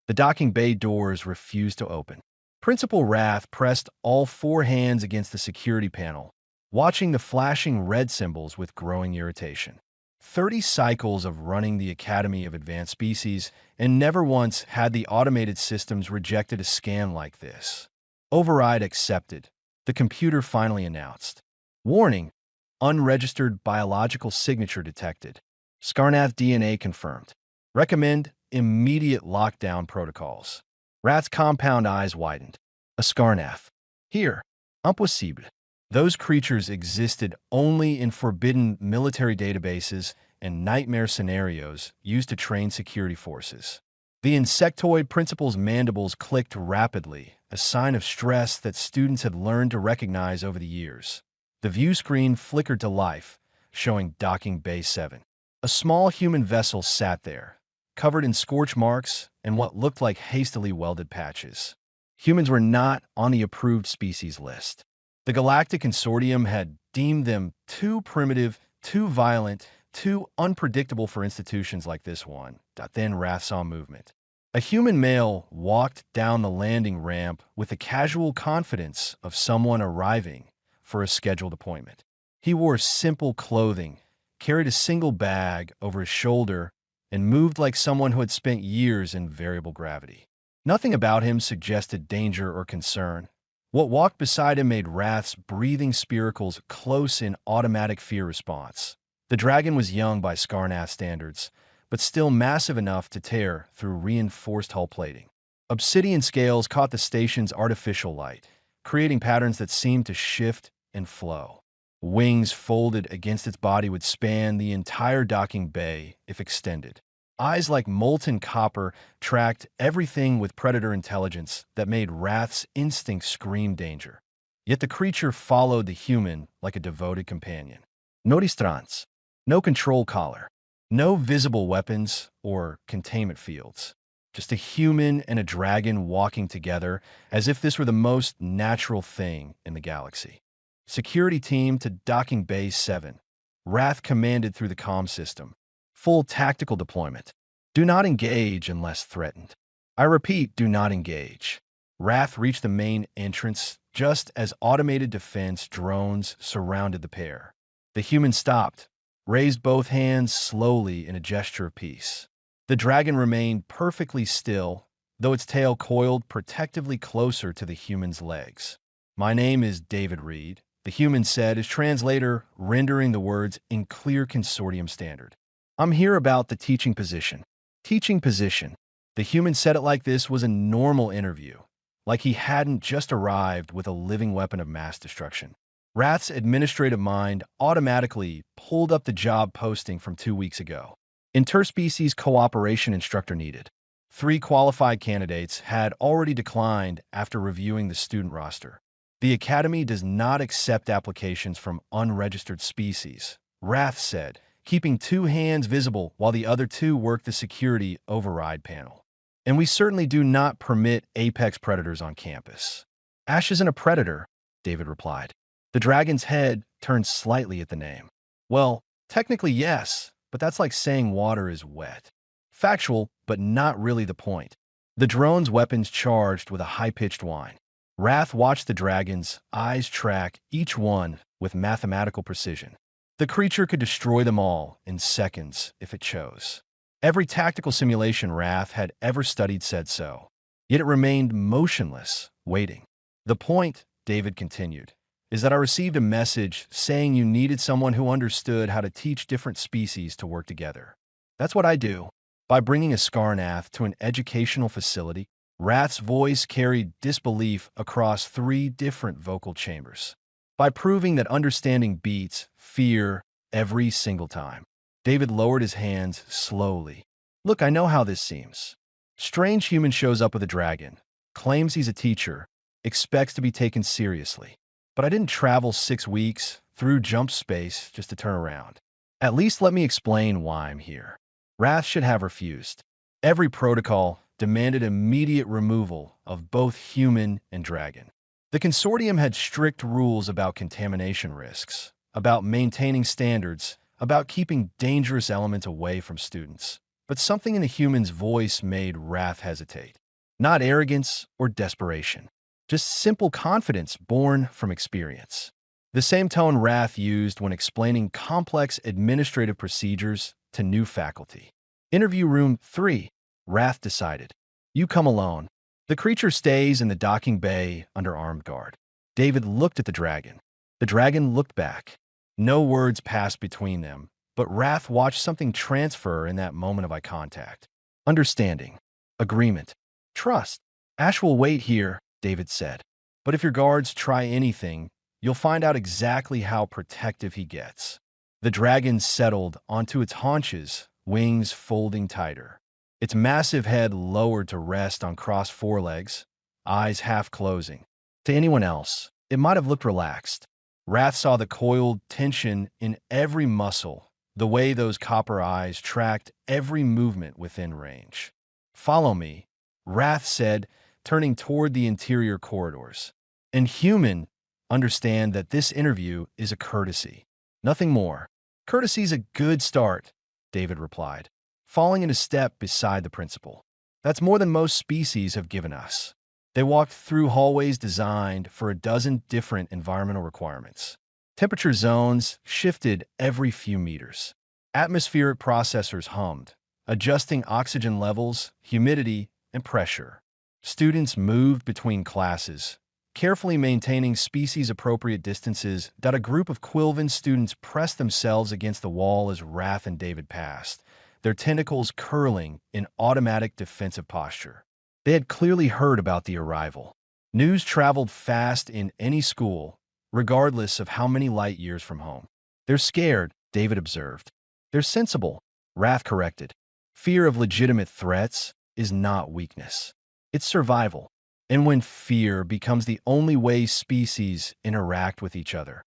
The docking bay doors refused to open. Principal Wrath pressed all four hands against the security panel, watching the flashing red symbols with growing irritation. 30 cycles of running the Academy of Advanced Species, and never once had the automated systems rejected a scan like this. Override accepted, the computer finally announced. Warning, unregistered biological signature detected. Scarnath DNA confirmed. Recommend immediate lockdown protocols. Rat's compound eyes widened. A Scarnath. Here, impossible. Those creatures existed only in forbidden military databases and nightmare scenarios used to train security forces. The insectoid principal's mandibles clicked rapidly, a sign of stress that students had learned to recognize over the years. The view screen flickered to life, showing Docking Bay 7. A small human vessel sat there, covered in scorch marks and what looked like hastily welded patches. Humans were not on the approved species list. The Galactic Consortium had deemed them too primitive, too violent, too unpredictable for institutions like this one. Then Wrath saw movement. A human male walked down the landing ramp with the casual confidence of someone arriving for a scheduled appointment. He wore simple clothing, carried a single bag over his shoulder, and moved like someone who had spent years in variable gravity. Nothing about him suggested danger or concern. What walked beside him made Wrath's breathing spiracles close in automatic fear response. The dragon was young by Scarnath standards, but still massive enough to tear through reinforced hull plating. Obsidian scales caught the station's artificial light, creating patterns that seemed to shift and flow. Wings folded against its body would span the entire docking bay if extended. Eyes like molten copper tracked everything with predator intelligence that made Wrath's instinct scream danger. Yet the creature followed the human like a devoted companion. No distrance, no control collar, no visible weapons or containment fields. Just a human and a dragon walking together as if this were the most natural thing in the galaxy. Security team to Docking Bay 7. Wrath commanded through the comm system. Full tactical deployment. Do not engage unless threatened. I repeat, do not engage. Wrath reached the main entrance just as automated defense drones surrounded the pair. The human stopped, raised both hands slowly in a gesture of peace. The dragon remained perfectly still, though its tail coiled protectively closer to the human's legs. My name is David Reed, the human said, his translator rendering the words in clear consortium standard. I'm here about the teaching position. Teaching position. The human said it like this was a normal interview, like he hadn't just arrived with a living weapon of mass destruction. Wrath's administrative mind automatically pulled up the job posting from 2 weeks ago. Interspecies cooperation instructor needed. 3 qualified candidates had already declined after reviewing the student roster. The Academy does not accept applications from unregistered species, Wrath said, keeping 2 hands visible while the other 2 worked the security override panel. And we certainly do not permit apex predators on campus. Ash isn't a predator, David replied. The dragon's head turned slightly at the name. Well, technically yes, but that's like saying water is wet. Factual, but not really the point. The drone's weapons charged with a high-pitched whine. Wrath watched the dragon's eyes track each one with mathematical precision. The creature could destroy them all in seconds if it chose. Every tactical simulation Wrath had ever studied said so. Yet it remained motionless, waiting. The point, David continued, is that I received a message saying you needed someone who understood how to teach different species to work together. That's what I do. By bringing a Scarnath to an educational facility, Wrath's voice carried disbelief across 3 different vocal chambers. By proving that understanding beats fear every single time. David lowered his hands slowly. Look, I know how this seems. Strange human shows up with a dragon, claims he's a teacher, expects to be taken seriously. But I didn't travel 6 weeks through jump space just to turn around. At least let me explain why I'm here. Wrath should have refused. Every protocol demanded immediate removal of both human and dragon. The consortium had strict rules about contamination risks, about maintaining standards, about keeping dangerous elements away from students. but something in the human's voice made Wrath hesitate. Not arrogance or desperation, just simple confidence born from experience. The same tone Wrath used when explaining complex administrative procedures to new faculty. Interview Room 3, Wrath decided. You come alone. The creature stays in the docking bay under armed guard. David looked at the dragon. The dragon looked back. No words passed between them, but Wrath watched something transfer in that moment of eye contact. Understanding. Agreement. Trust. Ash will wait here, David said. But if your guards try anything, you'll find out exactly how protective he gets. The dragon settled onto its haunches, wings folding tighter. Its massive head lowered to rest on crossed forelegs, eyes half closing. To anyone else, it might have looked relaxed. Wrath saw the coiled tension in every muscle, the way those copper eyes tracked every movement within range. Follow me, Wrath said, turning toward the interior corridors. And human, understand that this interview is a courtesy. Nothing more. Courtesy's a good start, David replied, falling into step beside the principal. That's more than most species have given us. They walked through hallways designed for a dozen different environmental requirements. Temperature zones shifted every few meters. Atmospheric processors hummed, adjusting oxygen levels, humidity, and pressure. Students moved between classes, carefully maintaining species-appropriate distances. A group of Quilvan students pressed themselves against the wall as Wrath and David passed, their tentacles curling in automatic defensive posture. They had clearly heard about the arrival. News traveled fast in any school, regardless of how many light years from home. They're scared, David observed. They're sensible, Wrath corrected. Fear of legitimate threats is not weakness. It's survival. And when fear becomes the only way species interact with each other.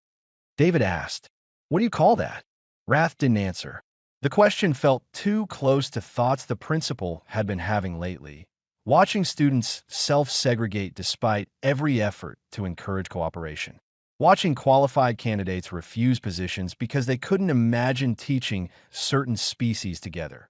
David asked, "What do you call that?" Wrath didn't answer. The question felt too close to thoughts the principal had been having lately, watching students self-segregate despite every effort to encourage cooperation. Watching qualified candidates refuse positions because they couldn't imagine teaching certain species together.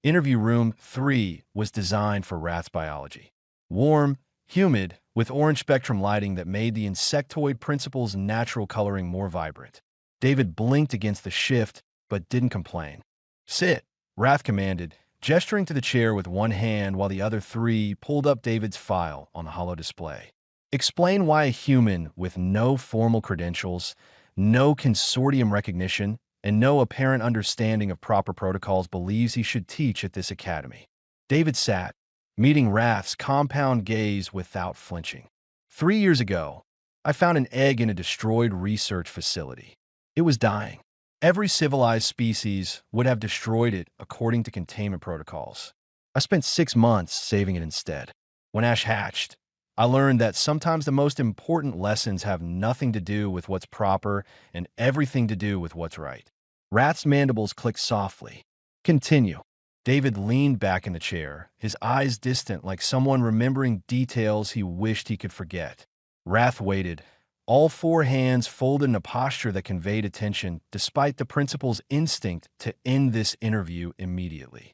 Interview Room 3 was designed for Wrath's biology. Warm, humid, with orange spectrum lighting that made the insectoid principal's natural coloring more vibrant. David blinked against the shift, but didn't complain. "Sit," Wrath commanded, gesturing to the chair with one hand while the other three pulled up David's file on the hollow display. Explain why a human with no formal credentials, no consortium recognition, and no apparent understanding of proper protocols believes he should teach at this academy. David sat, meeting Wrath's compound gaze without flinching. 3 years ago, I found an egg in a destroyed research facility. It was dying. Every civilized species would have destroyed it according to containment protocols. I spent 6 months saving it instead. When Ash hatched, I learned that sometimes the most important lessons have nothing to do with what's proper and everything to do with what's right. Wrath's mandibles clicked softly. Continue. David leaned back in the chair, his eyes distant like someone remembering details he wished he could forget. Wrath waited, all 4 hands folded in a posture that conveyed attention, despite the principal's instinct to end this interview immediately.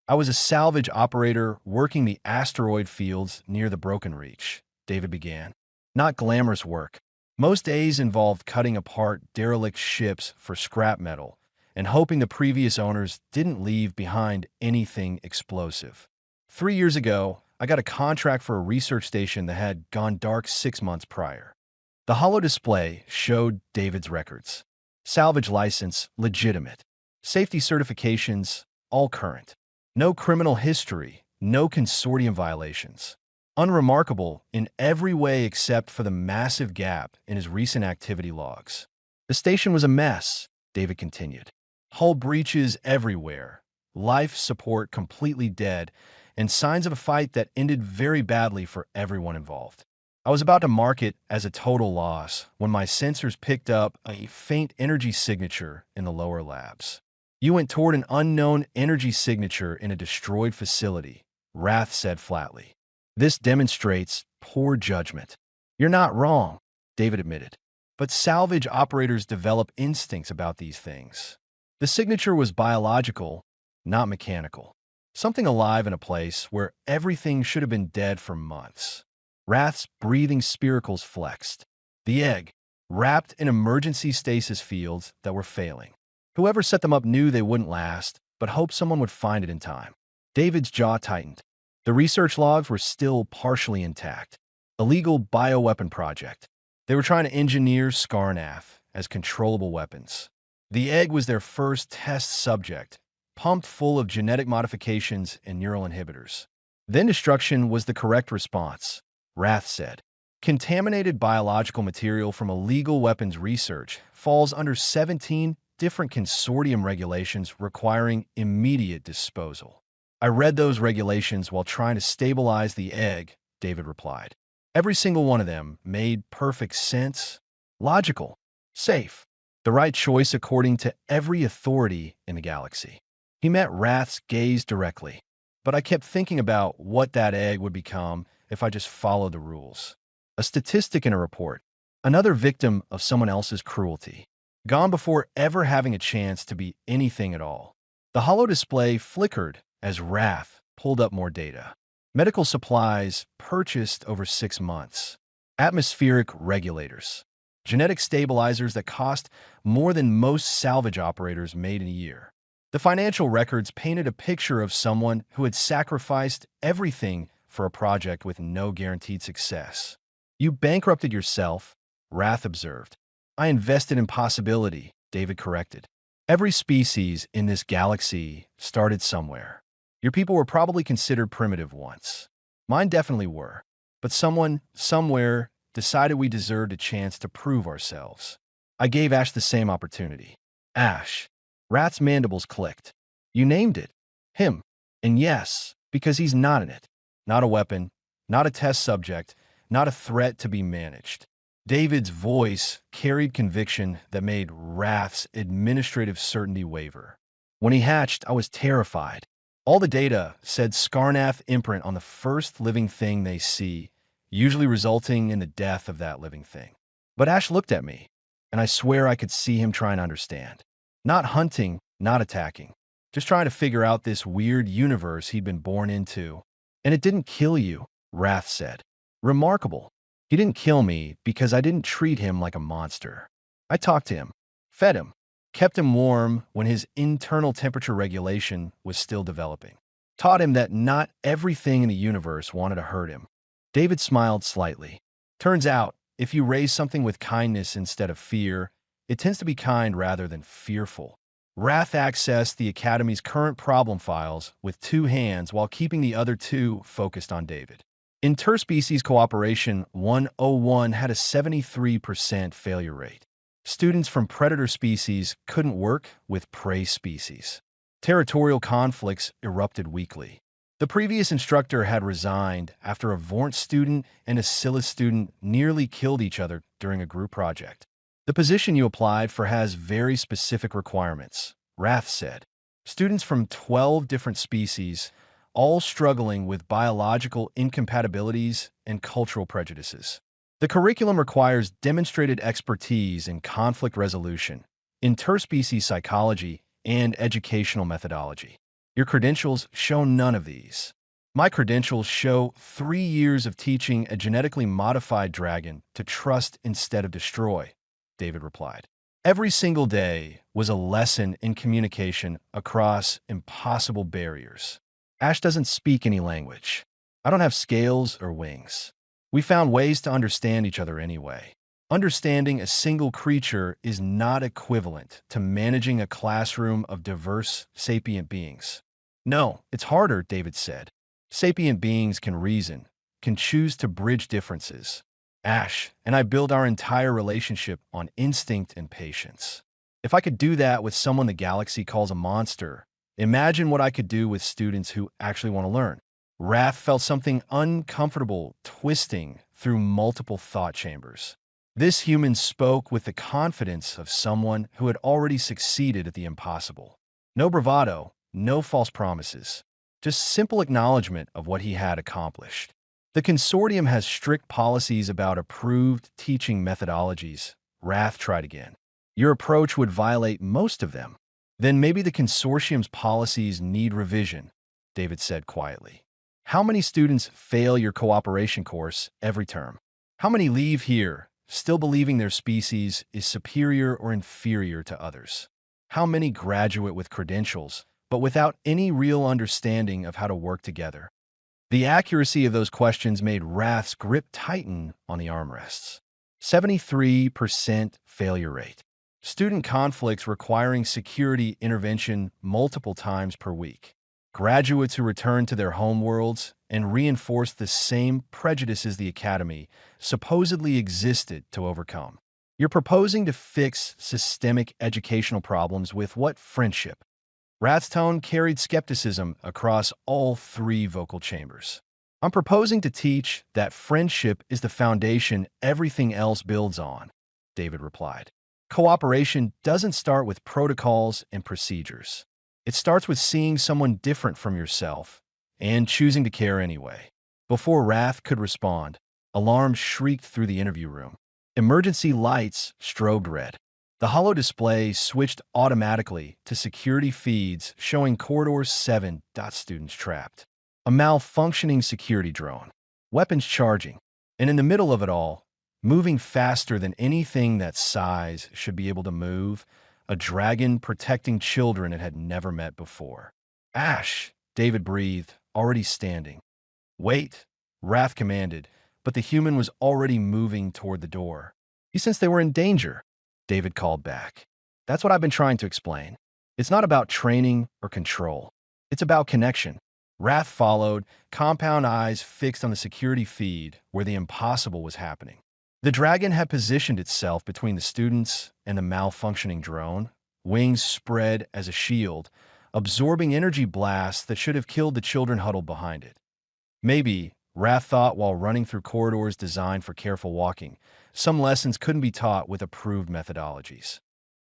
I was a salvage operator working the asteroid fields near the Broken Reach, David began. Not glamorous work. Most days involved cutting apart derelict ships for scrap metal and hoping the previous owners didn't leave behind anything explosive. 3 years ago, I got a contract for a research station that had gone dark 6 months prior. The hollow display showed David's records. Salvage license, legitimate. Safety certifications, all current. No criminal history, no consortium violations. Unremarkable in every way except for the massive gap in his recent activity logs. The station was a mess, David continued. Hull breaches everywhere, life support completely dead, and signs of a fight that ended very badly for everyone involved. I was about to mark it as a total loss when my sensors picked up a faint energy signature in the lower labs. You went toward an unknown energy signature in a destroyed facility, Wrath said flatly. This demonstrates poor judgment. You're not wrong, David admitted. But salvage operators develop instincts about these things. The signature was biological, not mechanical. Something alive in a place where everything should have been dead for months. Wrath's breathing spiracles flexed. The egg, wrapped in emergency stasis fields that were failing. Whoever set them up knew they wouldn't last, but hoped someone would find it in time. David's jaw tightened. The research logs were still partially intact. Illegal bioweapon project. They were trying to engineer Skarnath as controllable weapons. The egg was their first test subject, pumped full of genetic modifications and neural inhibitors. Then destruction was the correct response, Wrath said. Contaminated biological material from illegal weapons research falls under 17 different consortium regulations requiring immediate disposal. I read those regulations while trying to stabilize the egg, David replied. Every single one of them made perfect sense, logical, safe, the right choice according to every authority in the galaxy. He met Wrath's gaze directly, but I kept thinking about what that egg would become if I just followed the rules. A statistic in a report, another victim of someone else's cruelty, gone before ever having a chance to be anything at all. The holo display flickered as Wrath pulled up more data. Medical supplies purchased over 6 months. Atmospheric regulators. Genetic stabilizers that cost more than most salvage operators made in a year. The financial records painted a picture of someone who had sacrificed everything for a project with no guaranteed success. You bankrupted yourself, Wrath observed. I invested in possibility, David corrected. Every species in this galaxy started somewhere. Your people were probably considered primitive once. Mine definitely were. But someone, somewhere, decided we deserved a chance to prove ourselves. I gave Ash the same opportunity. Ash. Wrath's mandibles clicked. You named it. Him. And yes, because he's not in it. Not a weapon, not a test subject, not a threat to be managed. David's voice carried conviction that made Wrath's administrative certainty waver. When he hatched, I was terrified. All the data said Skarnath imprint on the first living thing they see, usually resulting in the death of that living thing. But Ash looked at me, and I swear I could see him trying to understand. Not hunting, not attacking. Just trying to figure out this weird universe he'd been born into. And it didn't kill you, Wrath said. Remarkable. He didn't kill me because I didn't treat him like a monster. I talked to him, fed him, kept him warm when his internal temperature regulation was still developing. Taught him that not everything in the universe wanted to hurt him. David smiled slightly. Turns out, if you raise something with kindness instead of fear, it tends to be kind rather than fearful. Wrath accessed the Academy's current problem files with 2 hands while keeping the other 2 focused on David. Interspecies Cooperation 101 had a 73% failure rate. Students from predator species couldn't work with prey species. Territorial conflicts erupted weekly. The previous instructor had resigned after a Vornt student and a Silas student nearly killed each other during a group project. The position you applied for has very specific requirements, Wrath said. Students from 12 different species, all struggling with biological incompatibilities and cultural prejudices. The curriculum requires demonstrated expertise in conflict resolution, interspecies psychology, and educational methodology. Your credentials show none of these. My credentials show 3 years of teaching a genetically modified dragon to trust instead of destroy, David replied. Every single day was a lesson in communication across impossible barriers. Ash doesn't speak any language. I don't have scales or wings. We found ways to understand each other anyway. Understanding a single creature is not equivalent to managing a classroom of diverse, sapient beings. No, it's harder, David said. Sapient beings can reason, can choose to bridge differences. Ash and I build our entire relationship on instinct and patience. If I could do that with someone the galaxy calls a monster, imagine what I could do with students who actually want to learn. Wrath felt something uncomfortable twisting through multiple thought chambers. This human spoke with the confidence of someone who had already succeeded at the impossible. No bravado, no false promises, just simple acknowledgement of what he had accomplished. The consortium has strict policies about approved teaching methodologies, Wrath tried again. Your approach would violate most of them. Then maybe the consortium's policies need revision. David said quietly. How many students fail your cooperation course every term? How many leave here still believing their species is superior or inferior to others? How many graduate with credentials, but without any real understanding of how to work together? The accuracy of those questions made Rath's grip tighten on the armrests. 73% failure rate. Student conflicts requiring security intervention multiple times per week. Graduates who return to their homeworlds and reinforce the same prejudices the Academy supposedly existed to overcome. You're proposing to fix systemic educational problems with what friendship? Rath's tone carried skepticism across all three vocal chambers. I'm proposing to teach that friendship is the foundation everything else builds on, David replied. Cooperation doesn't start with protocols and procedures. It starts with seeing someone different from yourself and choosing to care anyway. Before Rath could respond, alarms shrieked through the interview room. Emergency lights strobed red. The holo display switched automatically to security feeds showing Corridor 7 students trapped. A malfunctioning security drone, weapons charging, and in the middle of it all, moving faster than anything that size should be able to move, a dragon protecting children it had never met before. Ash, David breathed, already standing. Wait, Rath commanded, but the human was already moving toward the door. You sensed they were in danger, David called back. That's what I've been trying to explain. It's not about training or control. It's about connection. Rath followed, compound eyes fixed on the security feed where the impossible was happening. The dragon had positioned itself between the students and the malfunctioning drone, wings spread as a shield, absorbing energy blasts that should have killed the children huddled behind it. Maybe, Rath thought while running through corridors designed for careful walking, some lessons couldn't be taught with approved methodologies.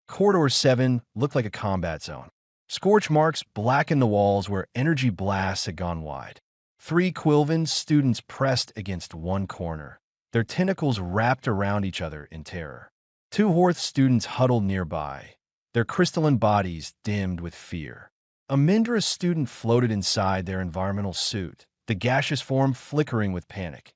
Corridor 7 looked like a combat zone. Scorch marks blackened the walls where energy blasts had gone wide. 3 Quilvan students pressed against one corner, their tentacles wrapped around each other in terror. 2 Horth students huddled nearby, their crystalline bodies dimmed with fear. A Mindra student floated inside their environmental suit, the gaseous form flickering with panic.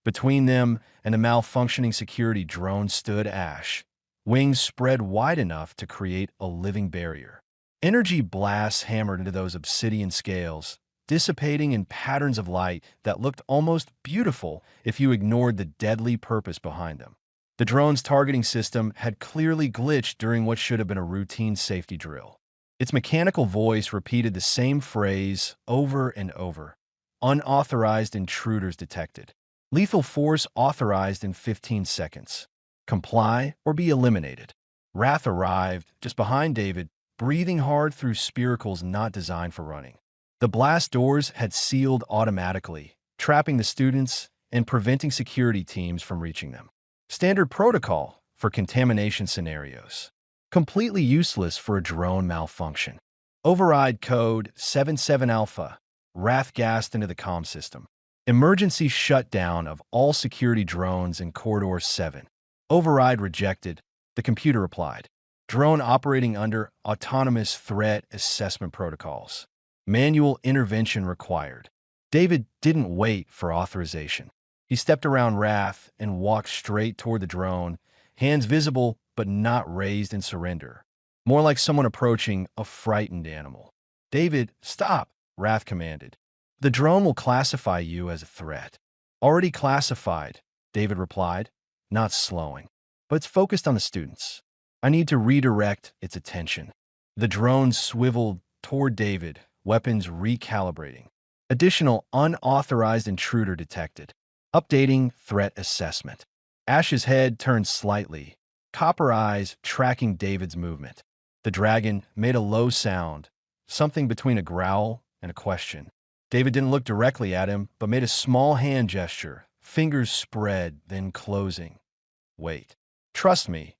Between them and the malfunctioning security drone stood Ash, wings spread wide enough to create a living barrier. Energy blasts hammered into those obsidian scales, dissipating in patterns of light that looked almost beautiful if you ignored the deadly purpose behind them. The drone's targeting system had clearly glitched during what should have been a routine safety drill. Its mechanical voice repeated the same phrase over and over. Unauthorized intruders detected. Lethal force authorized in 15 seconds. Comply or be eliminated. Rath arrived, just behind David, breathing hard through spiracles not designed for running. The blast doors had sealed automatically, trapping the students and preventing security teams from reaching them. Standard protocol for contamination scenarios. Completely useless for a drone malfunction. Override code 77 Alpha. Rath gasped into the comm system. Emergency shutdown of all security drones in Corridor 7. Override rejected, the computer replied. Drone operating under autonomous threat assessment protocols. Manual intervention required. David didn't wait for authorization. He stepped around Rath and walked straight toward the drone, hands visible but not raised in surrender. More like someone approaching a frightened animal. David, stop, Rath commanded. The drone will classify you as a threat. Already classified, David replied, not slowing. But it's focused on the students. I need to redirect its attention. The drone swiveled toward David, weapons recalibrating. Additional unauthorized intruder detected. Updating threat assessment. Ash's head turned slightly, copper eyes tracking David's movement. The dragon made a low sound, something between a growl and a question. David didn't look directly at him, but made a small hand gesture, fingers spread, then closing. Wait. Trust me.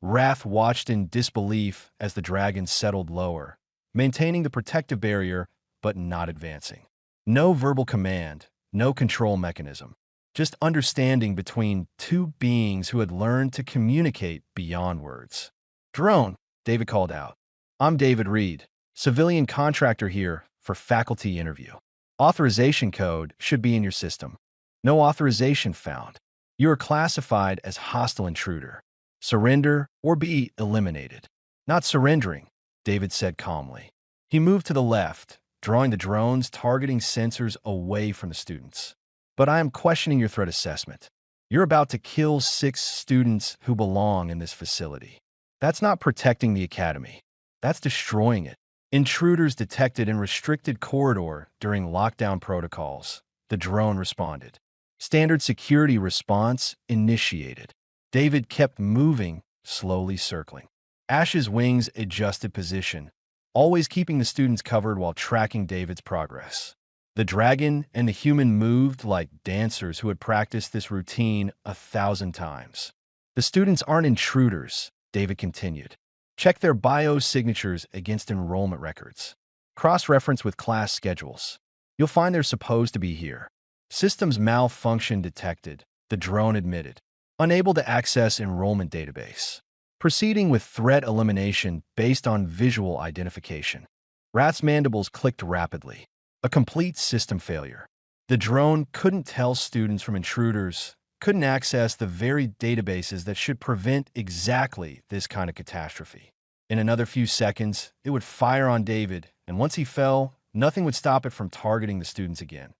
Rath watched in disbelief as the dragon settled lower, maintaining the protective barrier, but not advancing. No verbal command, no control mechanism. Just understanding between 2 beings who had learned to communicate beyond words. Drone, David called out. I'm David Reed, civilian contractor here for faculty interview. Authorization code should be in your system. No authorization found. You are classified as hostile intruder. Surrender or be eliminated. Not surrendering, David said calmly. He moved to the left, drawing the drone's targeting sensors away from the students. But I am questioning your threat assessment. You're about to kill 6 students who belong in this facility. That's not protecting the academy. That's destroying it. Intruders detected in restricted corridor during lockdown protocols. The drone responded. Standard security response initiated. David kept moving, slowly circling. Ash's wings adjusted position, always keeping the students covered while tracking David's progress. The dragon and the human moved like dancers who had practiced this routine 1,000 times. The students aren't intruders, David continued. Check their biosignatures against enrollment records. Cross-reference with class schedules. You'll find they're supposed to be here. Systems malfunction detected, the drone admitted. Unable to access enrollment database. Proceeding with threat elimination based on visual identification. Rat's mandibles clicked rapidly. A complete system failure. The drone couldn't tell students from intruders, couldn't access the very databases that should prevent exactly this kind of catastrophe. In another few seconds, it would fire on David, and once he fell, nothing would stop it from targeting the students again.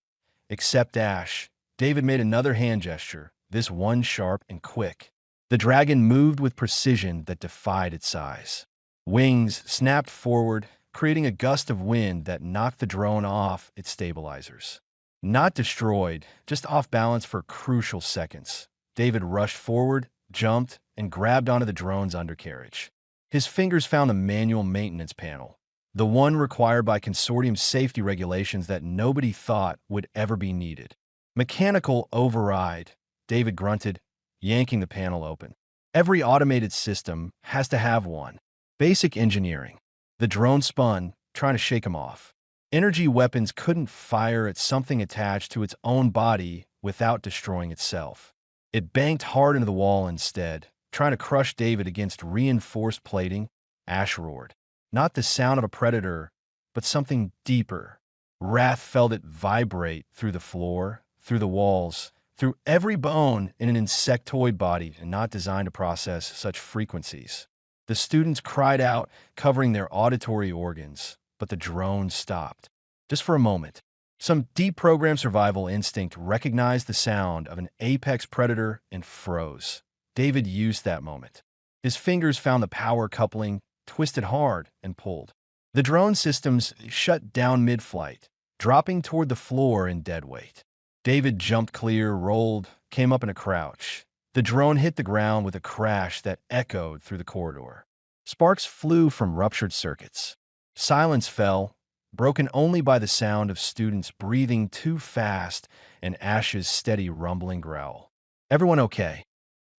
Except Ash. David made another hand gesture, this one sharp and quick. The dragon moved with precision that defied its size. Wings snapped forward, creating a gust of wind that knocked the drone off its stabilizers. Not destroyed, just off balance for crucial seconds. David rushed forward, jumped, and grabbed onto the drone's undercarriage. His fingers found the manual maintenance panel, the one required by consortium safety regulations that nobody thought would ever be needed. Mechanical override, David grunted, yanking the panel open. Every automated system has to have one. Basic engineering. The drone spun, trying to shake him off. Energy weapons couldn't fire at something attached to its own body without destroying itself. It banked hard into the wall instead, trying to crush David against reinforced plating. Ash roared. Not the sound of a predator, but something deeper. Wrath felt it vibrate through the floor, through the walls, through every bone in an insectoid body and not designed to process such frequencies. The students cried out, covering their auditory organs, but the drone stopped. Just for a moment. Some deprogrammed survival instinct recognized the sound of an apex predator and froze. David used that moment. His fingers found the power coupling, twisted hard, and pulled. The drone systems shut down mid-flight, dropping toward the floor in dead weight. David jumped clear, rolled, came up in a crouch. The drone hit the ground with a crash that echoed through the corridor. Sparks flew from ruptured circuits. Silence fell, broken only by the sound of students breathing too fast and Ash's steady rumbling growl. "Everyone okay?"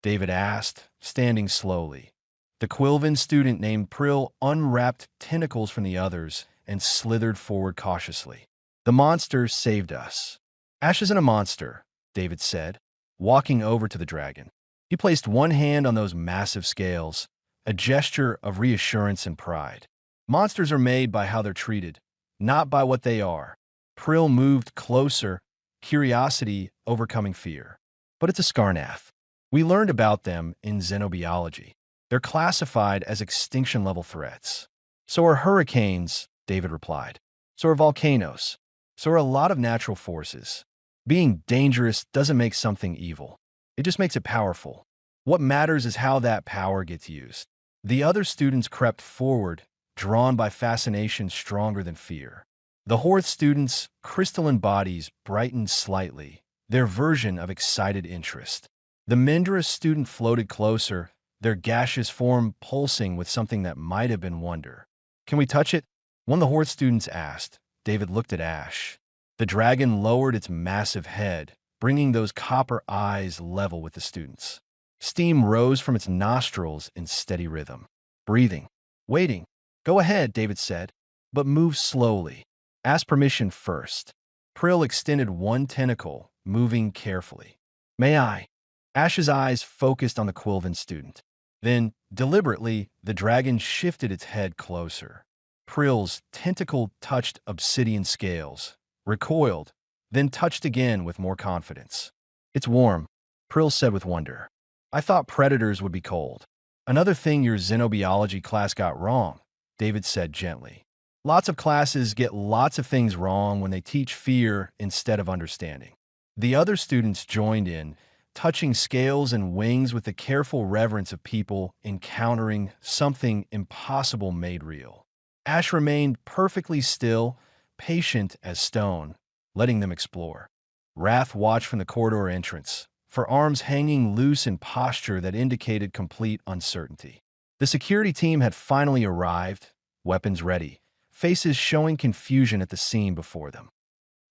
David asked, standing slowly. The Quilvan student named Prill unwrapped tentacles from the others and slithered forward cautiously. "The monster saved us." "Ash isn't a monster," David said, walking over to the dragon. He placed one hand on those massive scales, a gesture of reassurance and pride. "Monsters are made by how they're treated, not by what they are." Prill moved closer, curiosity overcoming fear. "But it's a Scarnath. We learned about them in xenobiology. They're classified as extinction-level threats." "So are hurricanes," David replied. "So are volcanoes. So are a lot of natural forces. Being dangerous doesn't make something evil. It just makes it powerful. What matters is how that power gets used." The other students crept forward, drawn by fascination stronger than fear. The Horth students' crystalline bodies brightened slightly, their version of excited interest. The Mendris student floated closer, their gaseous form pulsing with something that might have been wonder. "Can we touch it?" One of the Horth students asked. David looked at Ash. The dragon lowered its massive head, bringing those copper eyes level with the students. Steam rose from its nostrils in steady rhythm. Breathing. Waiting. "Go ahead," David said, "but move slowly. Ask permission first." Prill extended one tentacle, moving carefully. "May I?" Ash's eyes focused on the Quilvan student. Then, deliberately, the dragon shifted its head closer. Prill's tentacle touched obsidian scales, recoiled, then touched again with more confidence. It's warm, Prill said with wonder. I thought predators would be cold. Another thing your xenobiology class got wrong, David said gently. Lots of classes get lots of things wrong when they teach fear instead of understanding. The other students joined in, touching scales and wings with the careful reverence of people encountering something impossible made real. Ash remained perfectly still, patient as stone, letting them explore. Wrath watched from the corridor entrance, her arms hanging loose in posture that indicated complete uncertainty. The security team had finally arrived, weapons ready, faces showing confusion at the scene before them.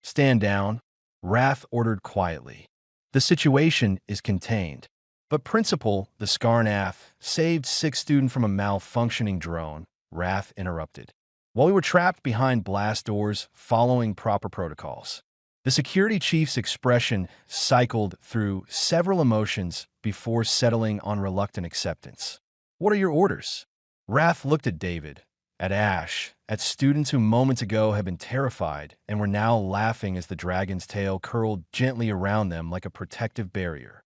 Stand down, Wrath ordered quietly. The situation is contained. But Principal, the Scarnath, saved 6 students from a malfunctioning drone, Wrath interrupted. While we were trapped behind blast doors, following proper protocols. The security chief's expression cycled through several emotions before settling on reluctant acceptance. What are your orders? Wrath looked at David, at Ash, at students who moments ago had been terrified and were now laughing as the dragon's tail curled gently around them like a protective barrier.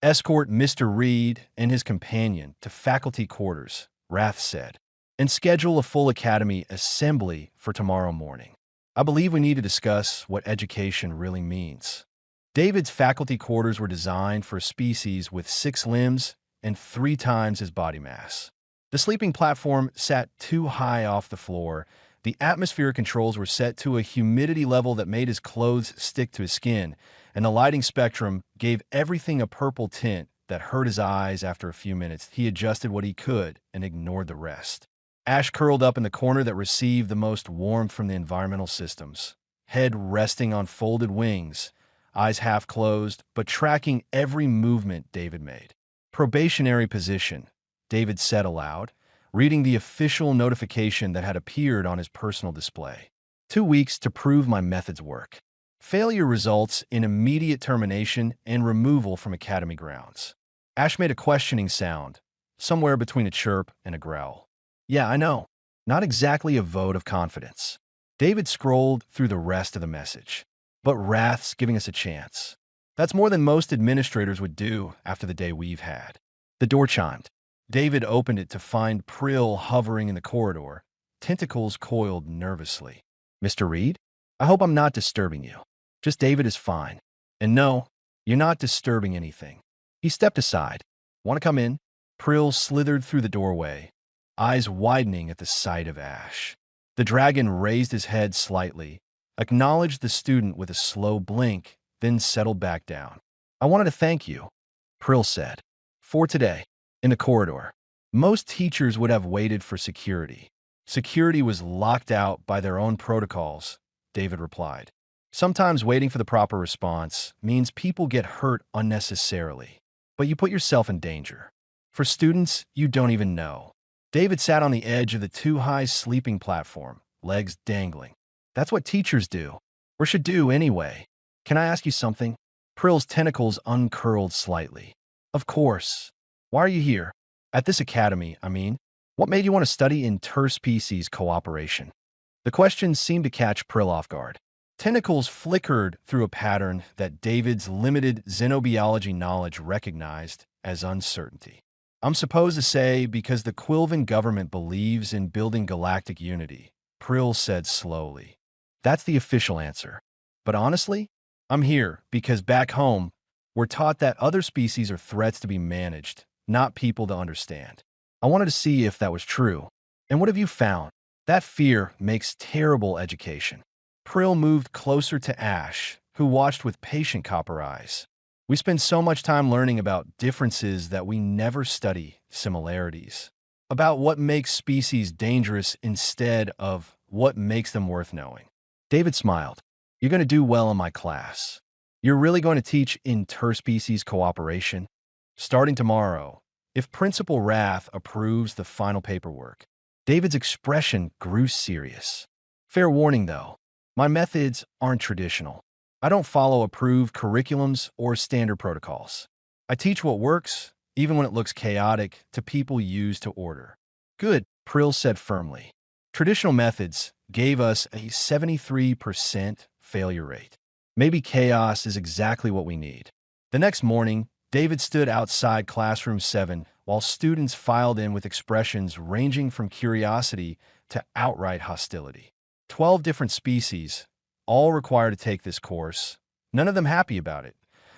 Escort Mr. Reed and his companion to faculty quarters, Wrath said, and schedule a full academy assembly for tomorrow morning. I believe we need to discuss what education really means. David's faculty quarters were designed for a species with 6 limbs and 3 times his body mass. The sleeping platform sat too high off the floor. The atmospheric controls were set to a humidity level that made his clothes stick to his skin, and the lighting spectrum gave everything a purple tint that hurt his eyes after a few minutes. He adjusted what he could and ignored the rest. Ash curled up in the corner that received the most warmth from the environmental systems, head resting on folded wings, eyes half closed, but tracking every movement David made. Probationary position, David said aloud, reading the official notification that had appeared on his personal display. 2 weeks to prove my methods work. Failure results in immediate termination and removal from academy grounds. Ash made a questioning sound, somewhere between a chirp and a growl. Yeah, I know. Not exactly a vote of confidence. David scrolled through the rest of the message. But Wrath's giving us a chance. That's more than most administrators would do after the day we've had. The door chimed. David opened it to find Prill hovering in the corridor, tentacles coiled nervously. Mr. Reed? I hope I'm not disturbing you. Just David is fine. And no, you're not disturbing anything. He stepped aside. Want to come in? Prill slithered through the doorway, eyes widening at the sight of Ash. The dragon raised his head slightly, acknowledged the student with a slow blink, then settled back down. I wanted to thank you, Prill said. For today, in the corridor. Most teachers would have waited for security. Security was locked out by their own protocols, David replied. Sometimes waiting for the proper response means people get hurt unnecessarily, but you put yourself in danger. For students you don't even know. David sat on the edge of the too-high sleeping platform, legs dangling. That's what teachers do, or should do anyway. Can I ask you something? Prill's tentacles uncurled slightly. Of course. Why are you here? At this academy, I mean. What made you want to study interspecies cooperation? The question seemed to catch Prill off guard. Tentacles flickered through a pattern that David's limited xenobiology knowledge recognized as uncertainty. I'm supposed to say because the Quilvan government believes in building galactic unity, Prill said slowly. That's the official answer. But honestly, I'm here because back home, we're taught that other species are threats to be managed, not people to understand. I wanted to see if that was true. And what have you found? That fear makes terrible education. Prill moved closer to Ash, who watched with patient copper eyes. We spend so much time learning about differences that we never study similarities. About what makes species dangerous instead of what makes them worth knowing. David smiled. You're going to do well in my class. You're really going to teach interspecies cooperation? Starting tomorrow, if Principal Wrath approves the final paperwork. David's expression grew serious. Fair warning, though. My methods aren't traditional. I don't follow approved curriculums or standard protocols. I teach what works, even when it looks chaotic, to people used to order. Good, Prill said firmly. Traditional methods gave us a 73% failure rate. Maybe chaos is exactly what we need. The next morning, David stood outside Classroom 7 while students filed in with expressions ranging from curiosity to outright hostility. 12 different species, all required to take this course, none of them happy about it.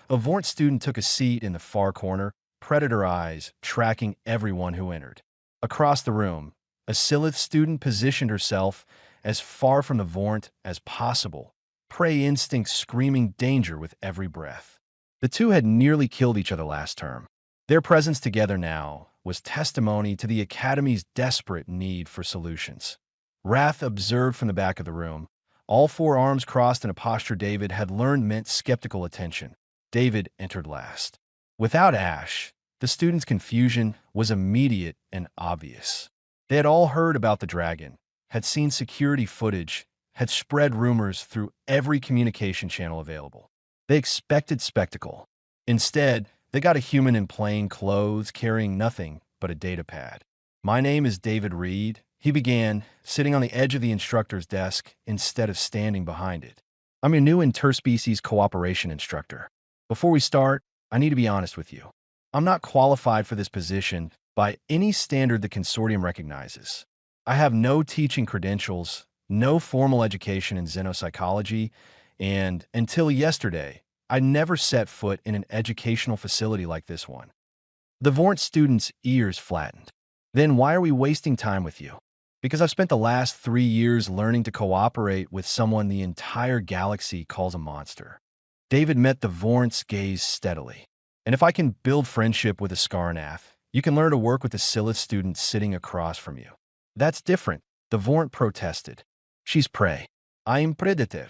A Vornt student took a seat in the far corner, predator eyes tracking everyone who entered. Across the room, a Silith student positioned herself as far from the Vornt as possible, prey instinct screaming danger with every breath. The two had nearly killed each other last term. Their presence together now was testimony to the Academy's desperate need for solutions. Wrath observed from the back of the room, all four arms crossed in a posture David had learned meant skeptical attention. David entered last. Without Ash, the students' confusion was immediate and obvious. They had all heard about the dragon, had seen security footage, had spread rumors through every communication channel available. They expected spectacle. Instead, they got a human in plain clothes carrying nothing but a data pad. "My name is David Reed," he began, sitting on the edge of the instructor's desk instead of standing behind it. "I'm your new interspecies cooperation instructor. Before we start, I need to be honest with you. I'm not qualified for this position by any standard the consortium recognizes. I have no teaching credentials, no formal education in xenopsychology, and until yesterday, I never set foot in an educational facility like this one." The Vornt student's ears flattened. "Then why are we wasting time with you?" "Because I've spent the last 3 years learning to cooperate with someone the entire galaxy calls a monster." David met the Vornt's gaze steadily. "And if I can build friendship with a Skarnath, you can learn to work with the Silith student sitting across from you." "That's different," the Vornt protested. "She's prey. I'm predator.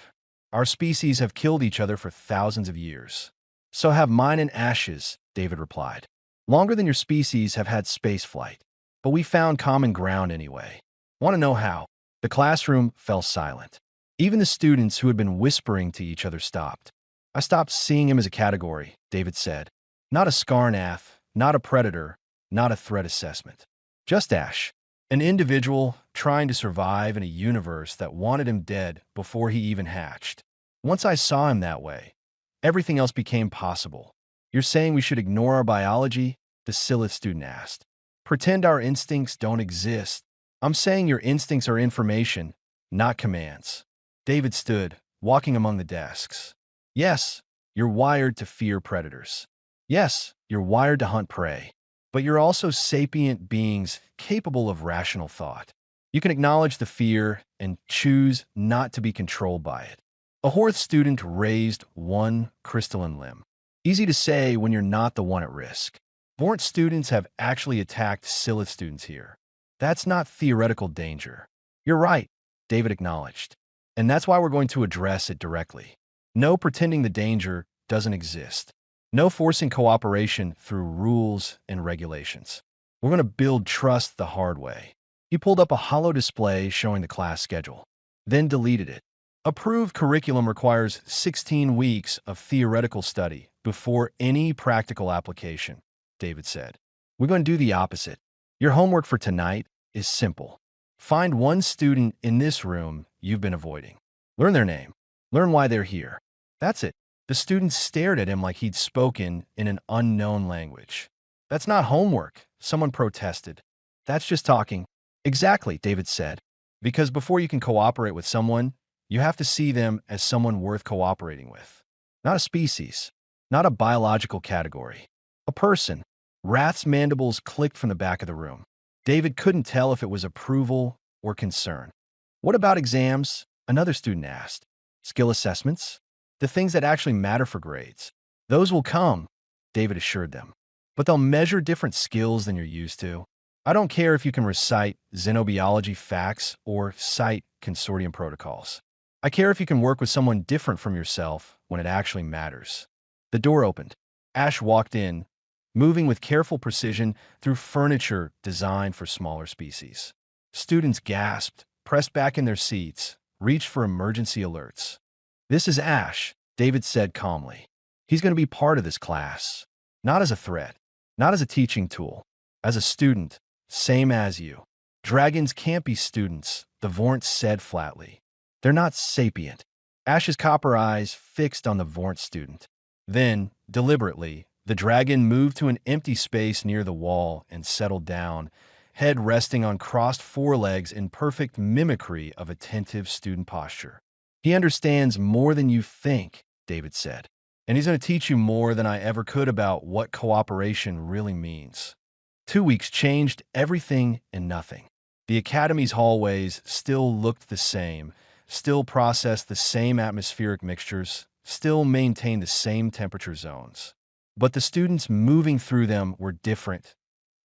Our species have killed each other for thousands of years. So have mine and Ash's," David replied. "Longer than your species have had space flight. But we found common ground anyway. Want to know how?" The classroom fell silent. Even the students who had been whispering to each other stopped. "I stopped seeing him as a category," David said. "Not a Skarnath, not a predator, not a threat assessment. Just Ash. An individual trying to survive in a universe that wanted him dead before he even hatched. Once I saw him that way, everything else became possible." "You're saying we should ignore our biology?" the Silith student asked. "Pretend our instincts don't exist?" "I'm saying your instincts are information, not commands." David stood, walking among the desks. "Yes, you're wired to fear predators. Yes, you're wired to hunt prey. But you're also sapient beings capable of rational thought. You can acknowledge the fear and choose not to be controlled by it." A Horth student raised one crystalline limb. "Easy to say when you're not the one at risk. Vornt students have actually attacked Silith students here. That's not theoretical danger." "You're right," David acknowledged. "And that's why we're going to address it directly. No pretending the danger doesn't exist. No forcing cooperation through rules and regulations. We're going to build trust the hard way." He pulled up a hollow display showing the class schedule, then deleted it. "Approved curriculum requires 16 weeks of theoretical study before any practical application," David said. "We're going to do the opposite. Your homework for tonight is simple. Find one student in this room you've been avoiding. Learn their name. Learn why they're here. That's it." The student stared at him like he'd spoken in an unknown language. "That's not homework," someone protested. "That's just talking." "Exactly," David said. "Because before you can cooperate with someone, you have to see them as someone worth cooperating with. Not a species, not a biological category. A person." Wrath's mandibles clicked from the back of the room. David couldn't tell if it was approval or concern. "What about exams?" another student asked. "Skill assessments? The things that actually matter for grades. Those will come," David assured them. "But they'll measure different skills than you're used to. I don't care if you can recite xenobiology facts or cite consortium protocols. I care if you can work with someone different from yourself when it actually matters." The door opened. Ash walked in, moving with careful precision through furniture designed for smaller species. Students gasped, pressed back in their seats, reached for emergency alerts. "This is Ash," David said calmly. "He's going to be part of this class. Not as a threat, not as a teaching tool, as a student, same as you." Dragons can't be students, the Vornt said flatly. They're not sapient. Ash's copper eyes fixed on the Vornt student. Then, deliberately, the dragon moved to an empty space near the wall and settled down, head resting on crossed forelegs in perfect mimicry of attentive student posture. He understands more than you think, David said. And he's going to teach you more than I ever could about what cooperation really means. 2 weeks changed everything and nothing. The Academy's hallways still looked the same, still processed the same atmospheric mixtures, still maintained the same temperature zones. But the students moving through them were different.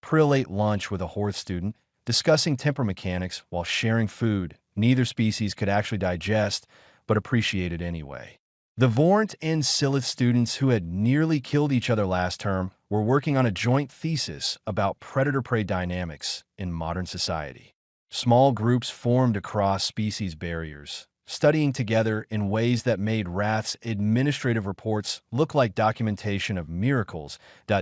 Prill ate lunch with a Horth student, discussing temper mechanics while sharing food neither species could actually digest, but appreciated anyway. The Vornt and Silith students who had nearly killed each other last term were working on a joint thesis about predator-prey dynamics in modern society. Small groups formed across species barriers, studying together in ways that made Wrath's administrative reports look like documentation of miracles.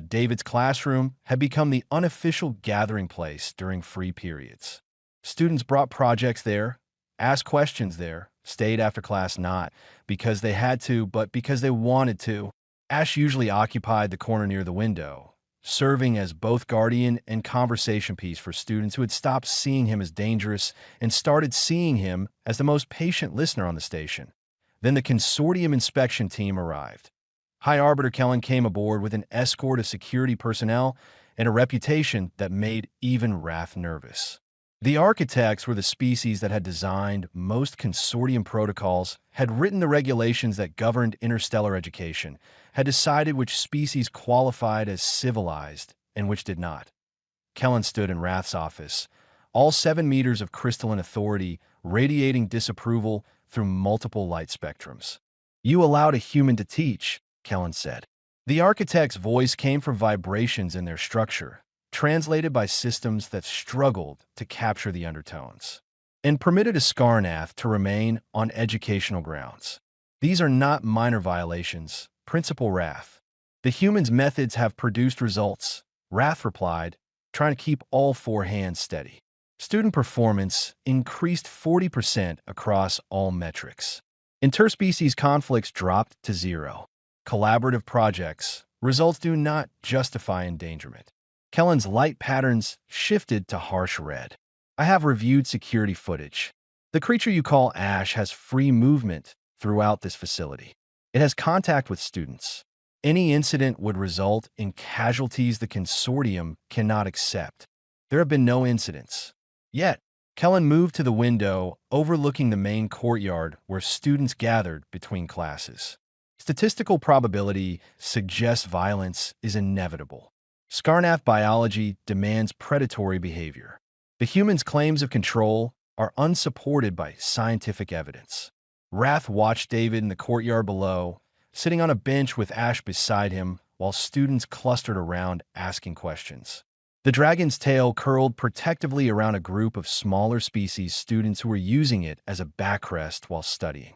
David's classroom had become the unofficial gathering place during free periods. Students brought projects there, asked questions there, stayed after class not because they had to, but because they wanted to. Ash usually occupied the corner near the window, serving as both guardian and conversation piece for students who had stopped seeing him as dangerous and started seeing him as the most patient listener on the station. Then the consortium inspection team arrived. High Arbiter Kellen came aboard with an escort of security personnel and a reputation that made even Wrath nervous. The architects were the species that had designed most consortium protocols, had written the regulations that governed interstellar education, had decided which species qualified as civilized and which did not. Kellen stood in Wrath's office, all 7 meters of crystalline authority radiating disapproval through multiple light spectrums. "You allowed a human to teach," Kellen said. The architect's voice came from vibrations in their structure, translated by systems that struggled to capture the undertones, and permitted a Skarnath to remain on educational grounds. "These are not minor violations, Principal Wrath. The humans' methods have produced results," Wrath replied, trying to keep all 4 hands steady. Student performance increased 40% across all metrics. Interspecies conflicts dropped to 0. Collaborative projects, results do not justify endangerment. Kellen's light patterns shifted to harsh red. "I have reviewed security footage. The creature you call Ash has free movement throughout this facility. It has contact with students. Any incident would result in casualties the consortium cannot accept. There have been no incidents. Yet." Kellen moved to the window overlooking the main courtyard where students gathered between classes. "Statistical probability suggests violence is inevitable. Skarnath biology demands predatory behavior. The humans' claims of control are unsupported by scientific evidence." Wrath watched David in the courtyard below, sitting on a bench with Ash beside him while students clustered around asking questions. The dragon's tail curled protectively around a group of smaller species students who were using it as a backrest while studying.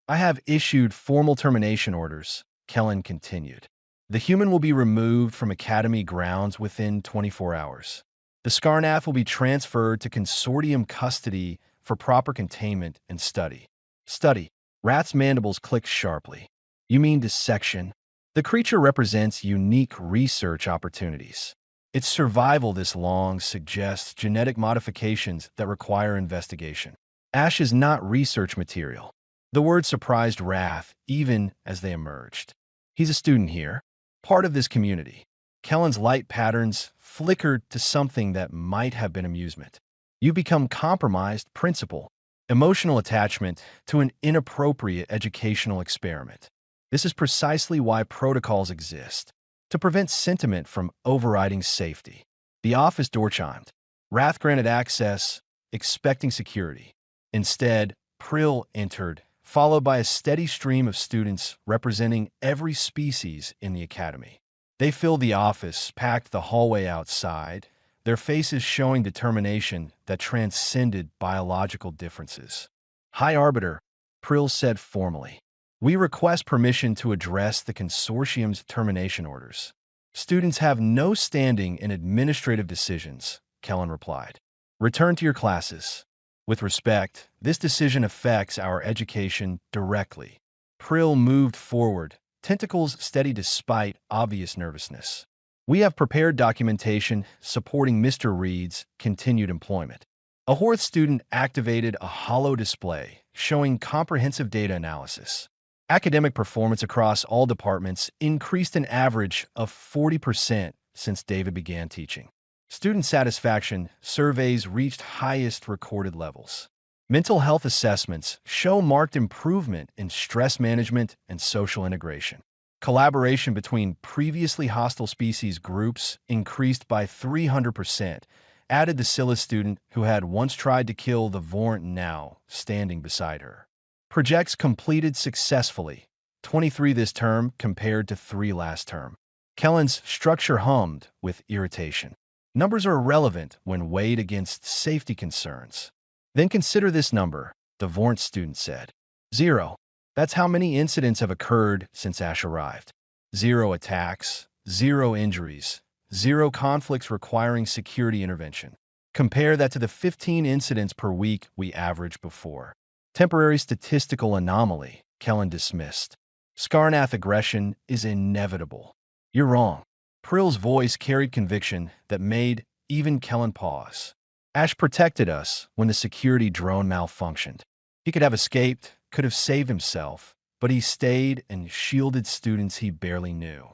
"I have issued formal termination orders," Kellen continued. "The human will be removed from Academy grounds within 24 hours. The Skarnath will be transferred to consortium custody for proper containment and study." "Study." Wrath's mandibles clicked sharply. "You mean dissection?" "The creature represents unique research opportunities. Its survival this long suggests genetic modifications that require investigation. Ash is not research material." The word surprised Wrath even as they emerged. "He's a student here, part of this community." Kellen's light patterns flickered to something that might have been amusement. "You become compromised, Principal. Emotional attachment to an inappropriate educational experiment. This is precisely why protocols exist, to prevent sentiment from overriding safety." The office door chimed. Wrath granted access, expecting security. Instead, Prill entered, followed by a steady stream of students representing every species in the Academy. They filled the office, packed the hallway outside, their faces showing determination that transcended biological differences. "High Arbiter," Prill said formally, "we request permission to address the consortium's termination orders." "Students have no standing in administrative decisions," Kellen replied. Return to your classes. With respect, this decision affects our education directly. Prill moved forward, tentacles steady despite obvious nervousness. We have prepared documentation supporting Mr. Reed's continued employment. A Horth student activated a hollow display showing comprehensive data analysis. Academic performance across all departments increased an average of 40% since David began teaching. Student satisfaction surveys reached highest recorded levels. Mental health assessments show marked improvement in stress management and social integration. Collaboration between previously hostile species groups increased by 300%, added the Scylla student who had once tried to kill the Vornt now standing beside her. Projects completed successfully, 23 this term compared to 3 last term. Kellen's structure hummed with irritation. Numbers are irrelevant when weighed against safety concerns. Then consider this number, the Vornt student said. 0. That's how many incidents have occurred since Ash arrived. 0 attacks, 0 injuries, 0 conflicts requiring security intervention. Compare that to the 15 incidents per week we averaged before. Temporary statistical anomaly, Kellen dismissed. Skarnath aggression is inevitable. You're wrong. Prill's voice carried conviction that made even Kellen pause. Ash protected us when the security drone malfunctioned. He could have escaped, could have saved himself, but he stayed and shielded students he barely knew.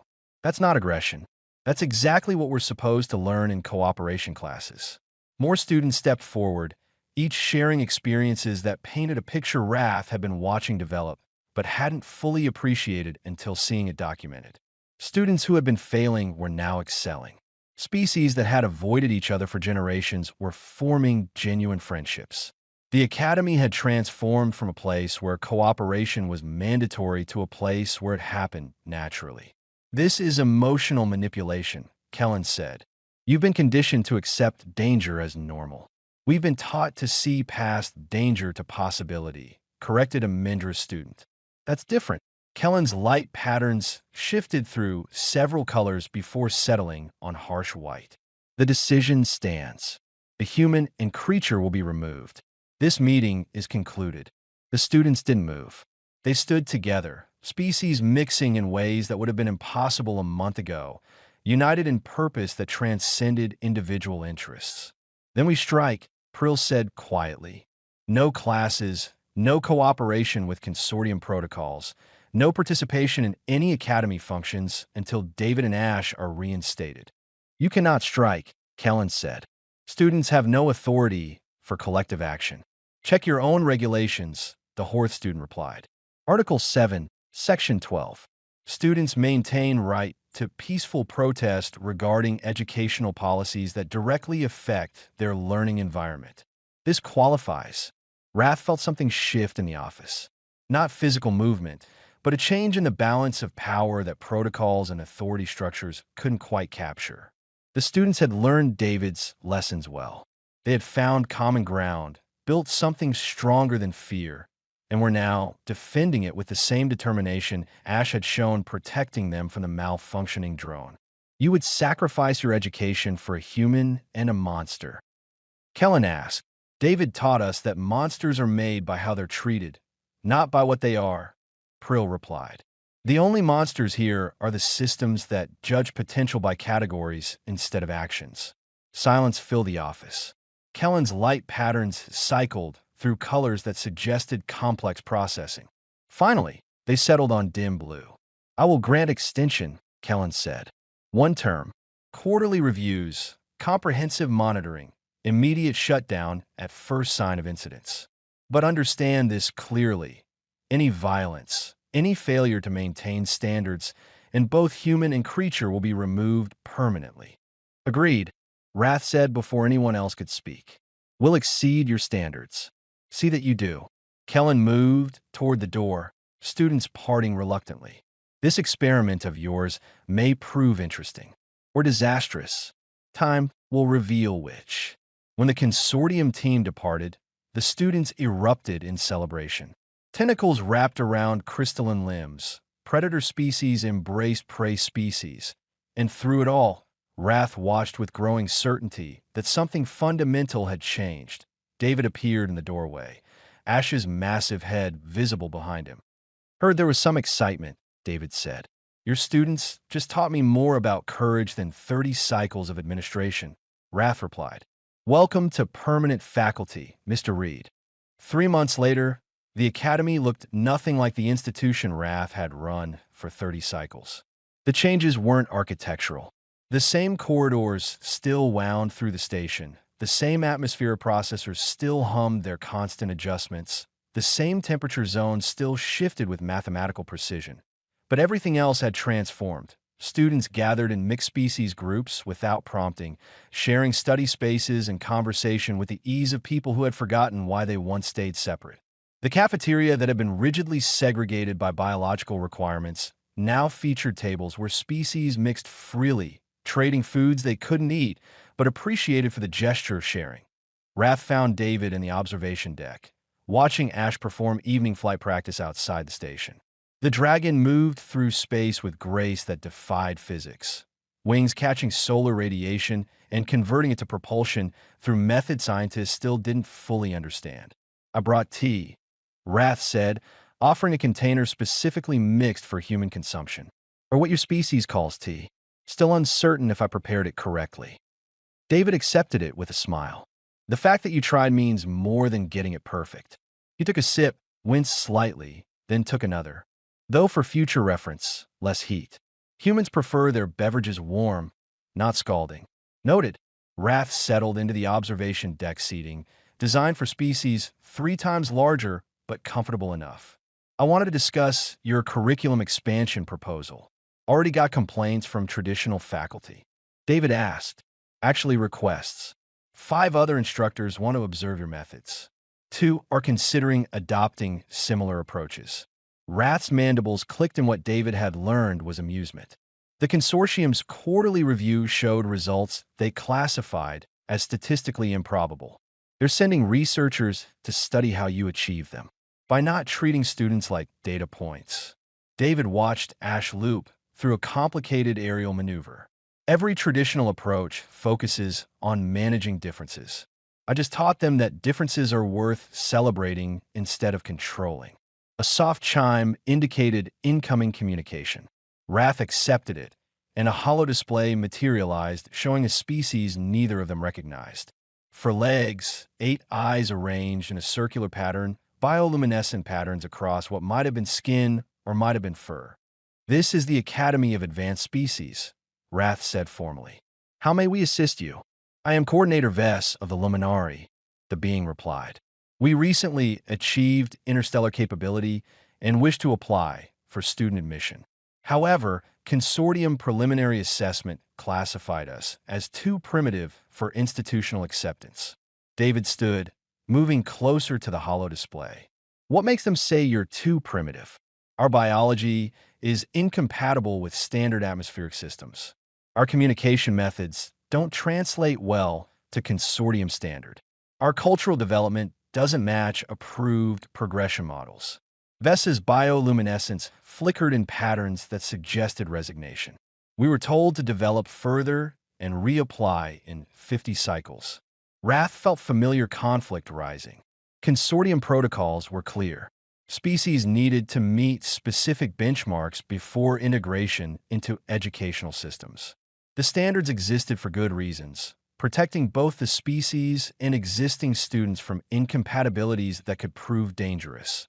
That's not aggression. That's exactly what we're supposed to learn in cooperation classes. More students stepped forward, each sharing experiences that painted a picture Wrath had been watching develop, but hadn't fully appreciated until seeing it documented. Students who had been failing were now excelling. Species that had avoided each other for generations were forming genuine friendships. The academy had transformed from a place where cooperation was mandatory to a place where it happened naturally. This is emotional manipulation, Kellen said. You've been conditioned to accept danger as normal. We've been taught to see past danger to possibility, corrected a Mendra's student. That's different. Kellen's light patterns shifted through several colors before settling on harsh white. The decision stands. The human and creature will be removed. This meeting is concluded. The students didn't move. They stood together, species mixing in ways that would have been impossible a month ago, united in purpose that transcended individual interests. Then we strike, Prill said quietly. No classes, no cooperation with consortium protocols, no participation in any academy functions until David and Ash are reinstated. You cannot strike, Kellen said. Students have no authority for collective action. Check your own regulations, the Horth student replied. Article 7, Section 12. Students maintain right to peaceful protest regarding educational policies that directly affect their learning environment. This qualifies. Wrath felt something shift in the office. Not physical movement, but a change in the balance of power that protocols and authority structures couldn't quite capture. The students had learned David's lessons well. They had found common ground, built something stronger than fear, and were now defending it with the same determination Ash had shown protecting them from the malfunctioning drone. You would sacrifice your education for a human and a monster. Kellen asked. David taught us that monsters are made by how they're treated, not by what they are, Prill replied. The only monsters here are the systems that judge potential by categories instead of actions. Silence filled the office. Kellen's light patterns cycled through colors that suggested complex processing. Finally, they settled on dim blue. I will grant extension, Kellen said. 1 term, quarterly reviews, comprehensive monitoring, immediate shutdown at first sign of incidents. But understand this clearly. Any violence, any failure to maintain standards in both human and creature will be removed permanently. Agreed, Wrath said before anyone else could speak. We'll exceed your standards. See that you do. Kellen moved toward the door, students parting reluctantly. This experiment of yours may prove interesting or disastrous. Time will reveal which. When the consortium team departed, the students erupted in celebration. Tentacles wrapped around crystalline limbs, predator species embraced prey species, and through it all, Wrath watched with growing certainty that something fundamental had changed. David appeared in the doorway, Ash's massive head visible behind him. Heard there was some excitement, David said. Your students just taught me more about courage than 30 cycles of administration, Wrath replied. Welcome to permanent faculty, Mr. Reed. 3 months later, the academy looked nothing like the institution Wrath had run for 30 cycles. The changes weren't architectural. The same corridors still wound through the station. The same atmosphere processors still hummed their constant adjustments. The same temperature zones still shifted with mathematical precision. But everything else had transformed. Students gathered in mixed-species groups without prompting, sharing study spaces and conversation with the ease of people who had forgotten why they once stayed separate. The cafeteria that had been rigidly segregated by biological requirements now featured tables where species mixed freely, trading foods they couldn't eat, but appreciated for the gesture of sharing. Wrath found David in the observation deck, watching Ash perform evening flight practice outside the station. The dragon moved through space with grace that defied physics, wings catching solar radiation and converting it to propulsion through method scientists still didn't fully understand. I brought tea, Wrath said, offering a container specifically mixed for human consumption, or what your species calls tea. Still uncertain if I prepared it correctly. David accepted it with a smile. The fact that you tried means more than getting it perfect. He took a sip, winced slightly, then took another. Though for future reference, less heat. Humans prefer their beverages warm, not scalding. Noted. Wrath settled into the observation deck seating, designed for species 3 times larger but comfortable enough. I wanted to discuss your curriculum expansion proposal. Already got complaints from traditional faculty. David asked, actually requests. 5 other instructors want to observe your methods. 2 are considering adopting similar approaches. Wrath's mandibles clicked in what David had learned was amusement. The consortium's quarterly review showed results they classified as statistically improbable. They're sending researchers to study how you achieve them, by not treating students like data points. David watched Ash loop through a complicated aerial maneuver. Every traditional approach focuses on managing differences. I just taught them that differences are worth celebrating instead of controlling. A soft chime indicated incoming communication. Wrath accepted it, and a hollow display materialized, showing a species neither of them recognized. For legs, 8 eyes arranged in a circular pattern, bioluminescent patterns across what might have been skin or might have been fur. This is the Academy of Advanced Species, Wrath said formally. How may we assist you? I am Coordinator Vess of the Luminari, the being replied. We recently achieved interstellar capability and wish to apply for student admission. However, consortium preliminary assessment classified us as too primitive for institutional acceptance. David stood, moving closer to the hollow display. What makes them say you're too primitive? Our biology is incompatible with standard atmospheric systems. Our communication methods don't translate well to consortium standard. Our cultural development doesn't match approved progression models. Vess's bioluminescence flickered in patterns that suggested resignation. We were told to develop further and reapply in 50 cycles. Wrath felt familiar conflict rising. Consortium protocols were clear. Species needed to meet specific benchmarks before integration into educational systems. The standards existed for good reasons, protecting both the species and existing students from incompatibilities that could prove dangerous.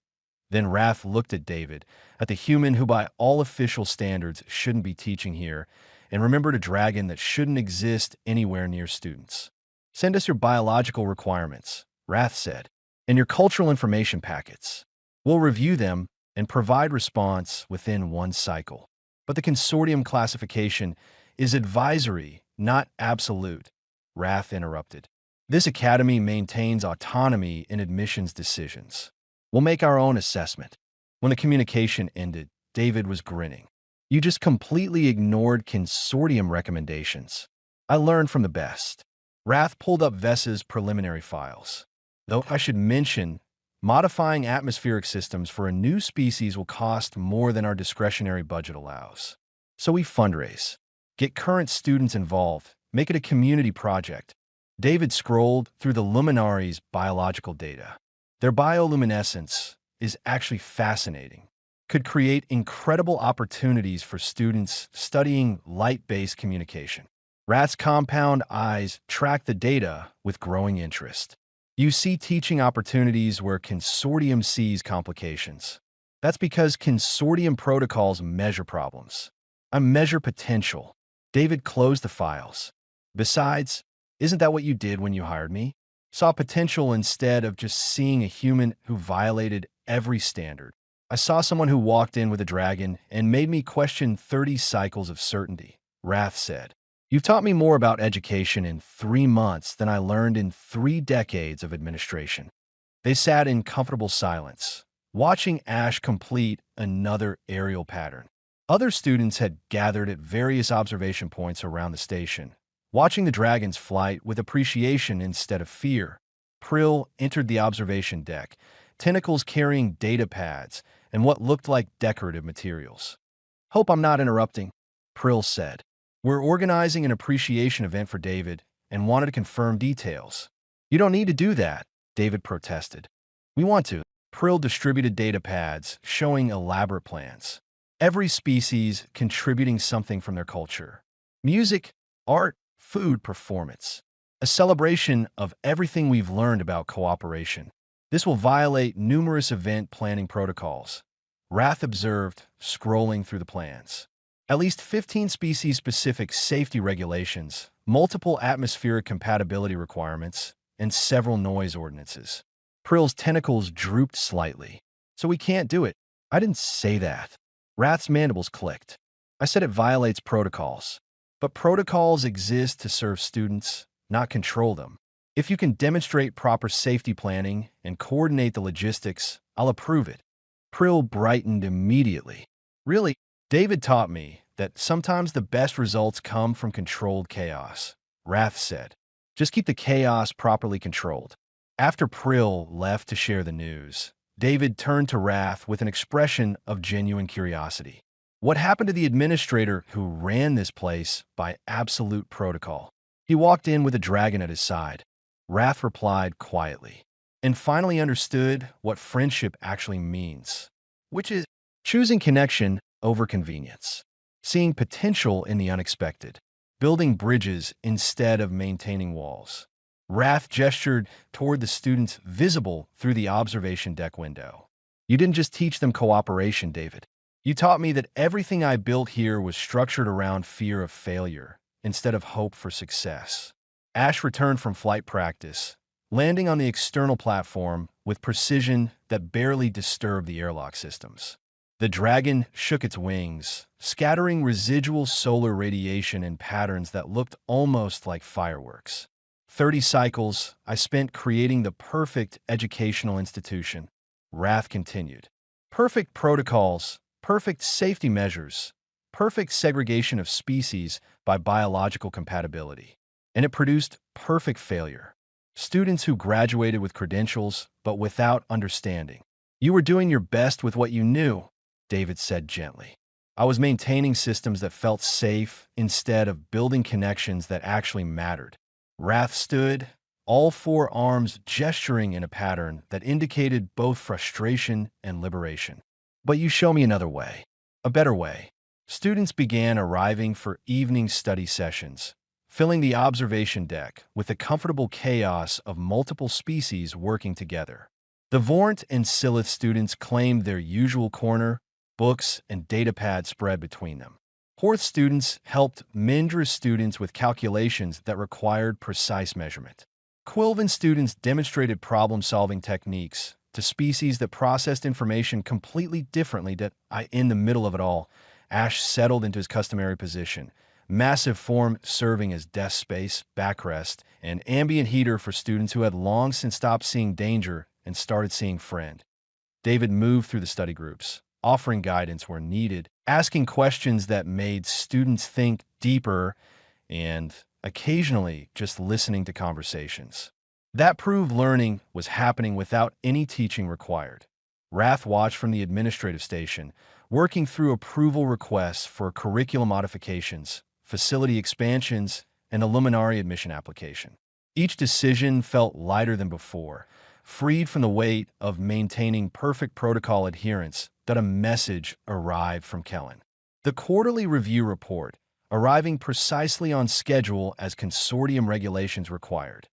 Then Wrath looked at David, at the human who by all official standards shouldn't be teaching here, and remembered a dragon that shouldn't exist anywhere near students. Send us your biological requirements, Wrath said, and your cultural information packets. We'll review them and provide response within 1 cycle. But the consortium classification is advisory, not absolute, Wrath interrupted. This academy maintains autonomy in admissions decisions. We'll make our own assessment. When the communication ended, David was grinning. You just completely ignored consortium recommendations. I learned from the best. Wrath pulled up Vess's preliminary files. Though I should mention, modifying atmospheric systems for a new species will cost more than our discretionary budget allows. So we fundraise. Get current students involved. Make it a community project. David scrolled through the luminaries' biological data. Their bioluminescence is actually fascinating. Could create incredible opportunities for students studying light-based communication. Rat's compound eyes track the data with growing interest. You see teaching opportunities where consortium sees complications. That's because consortium protocols measure problems. I measure potential. David closed the files. Besides, isn't that what you did when you hired me? Saw potential instead of just seeing a human who violated every standard. I saw someone who walked in with a dragon and made me question 30 cycles of certainty, Wrath said. You've taught me more about education in 3 months than I learned in 3 decades of administration. They sat in comfortable silence, watching Ash complete another aerial pattern. Other students had gathered at various observation points around the station, watching the dragon's flight with appreciation instead of fear. Prill entered the observation deck, tentacles carrying data pads and what looked like decorative materials. Hope I'm not interrupting, Prill said. We're organizing an appreciation event for David and wanted to confirm details. You don't need to do that, David protested. We want to. Prill distributed data pads showing elaborate plans. Every species contributing something from their culture. Music, art, food, performance. A celebration of everything we've learned about cooperation. This will violate numerous event planning protocols. Wrath observed, scrolling through the plans. At least 15 species-specific safety regulations, multiple atmospheric compatibility requirements, and several noise ordinances. Prill's tentacles drooped slightly. So we can't do it. I didn't say that. Wrath's mandibles clicked. I said it violates protocols. But protocols exist to serve students, not control them. If you can demonstrate proper safety planning and coordinate the logistics, I'll approve it. Prill brightened immediately. Really, David taught me that sometimes the best results come from controlled chaos, Wrath said. Just keep the chaos properly controlled. After Prill left to share the news, David turned to Wrath with an expression of genuine curiosity. What happened to the administrator who ran this place by absolute protocol? He walked in with a dragon at his side. Wrath replied quietly, and finally understood what friendship actually means, which is choosing connection over convenience, seeing potential in the unexpected, building bridges instead of maintaining walls. Wrath gestured toward the students visible through the observation deck window. You didn't just teach them cooperation, David. You taught me that everything I built here was structured around fear of failure instead of hope for success. Ash returned from flight practice, landing on the external platform with precision that barely disturbed the airlock systems. The dragon shook its wings, scattering residual solar radiation in patterns that looked almost like fireworks. 30 cycles I spent creating the perfect educational institution, Wrath continued. Perfect protocols, perfect safety measures, perfect segregation of species by biological compatibility. And it produced perfect failure. Students who graduated with credentials, but without understanding. You were doing your best with what you knew, David said gently. I was maintaining systems that felt safe instead of building connections that actually mattered. Wrath stood, all 4 arms gesturing in a pattern that indicated both frustration and liberation. But you show me another way, a better way. Students began arriving for evening study sessions, filling the observation deck with the comfortable chaos of multiple species working together. The Vornt and Silith students claimed their usual corner, books and datapad spread between them. Horth students helped Mindra students with calculations that required precise measurement. Quilvan students demonstrated problem-solving techniques to species that processed information completely differently. In the middle of it all, Ash settled into his customary position, massive form serving as desk space, backrest, and ambient heater for students who had long since stopped seeing danger and started seeing friend. David moved through the study groups, offering guidance where needed, asking questions that made students think deeper, and occasionally just listening to conversations. That proved learning was happening without any teaching required. Wrath watched from the administrative station, working through approval requests for curriculum modifications, facility expansions, and a Luminary admission application. Each decision felt lighter than before, freed from the weight of maintaining perfect protocol adherence that a message arrived from Kellen. The quarterly review report, arriving precisely on schedule as consortium regulations required.